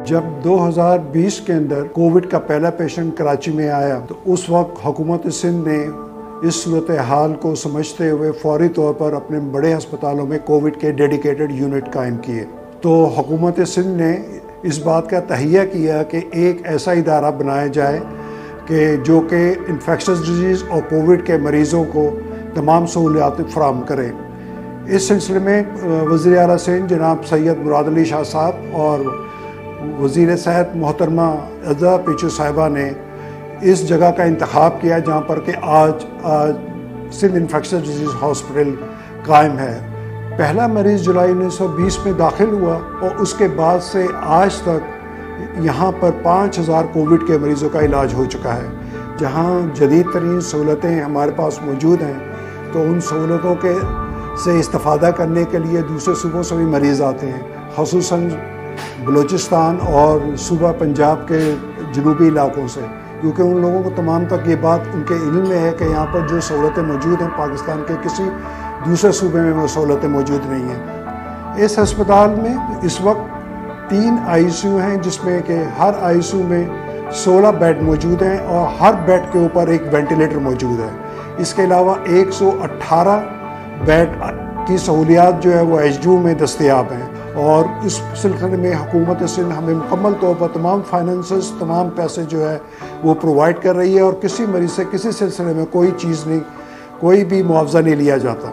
جب 2020 کے اندر کووڈ کا پہلا پیشنٹ کراچی میں آیا تو اس وقت حکومت سندھ نے اس صورتحال کو سمجھتے ہوئے فوری طور پر اپنے بڑے ہسپتالوں میں کووڈ کے ڈیڈیکیٹڈ یونٹ قائم کیے۔ تو حکومت سندھ نے اس بات کا تہیہ کیا کہ ایک ایسا ادارہ بنایا جائے کہ جو کہ انفیکشس ڈیزیز اور کووڈ کے مریضوں کو تمام سہولیات فراہم کرے۔ اس سلسلے میں وزیر اعلیٰ سندھ جناب سید مراد علی شاہ صاحب اور وزیر صحت محترمہ عزہ پیچو صاحبہ نے اس جگہ کا انتخاب کیا جہاں پر کہ آج سندھ انفیکشس ڈیزیز ہاسپٹل قائم ہے۔ پہلا مریض جولائی 1920 میں داخل ہوا اور اس کے بعد سے آج تک یہاں پر 5000 کووڈ کے مریضوں کا علاج ہو چکا ہے۔ جہاں جدید ترین سہولتیں ہمارے پاس موجود ہیں تو ان سہولتوں سے استفادہ کرنے کے لیے دوسرے صوبوں سے بھی مریض آتے ہیں، خصوصاً بلوچستان اور صوبہ پنجاب کے جنوبی علاقوں سے، کیونکہ ان لوگوں کو تمام تک یہ بات ان کے علم میں ہے کہ یہاں پر جو سہولتیں موجود ہیں پاکستان کے کسی دوسرے صوبے میں وہ سہولتیں موجود نہیں ہیں۔ اس ہسپتال میں اس وقت 3 آئی سی یو ہیں جس میں کہ ہر آئی سی یو میں 16 بیڈ موجود ہیں اور ہر بیڈ کے اوپر ایک وینٹیلیٹر موجود ہے۔ اس کے علاوہ 118 بیڈ کی سہولیات جو ہے وہ ایچ ڈی یو میں دستیاب ہیں، اور اس سلسلے میں حکومت سندھ ہمیں مکمل طور پر تمام فائننسز، تمام پیسے جو ہے وہ پرووائڈ کر رہی ہے، اور کسی مریض سے کسی سلسلے میں کوئی چیز نہیں، کوئی بھی معاوضہ نہیں لیا جاتا۔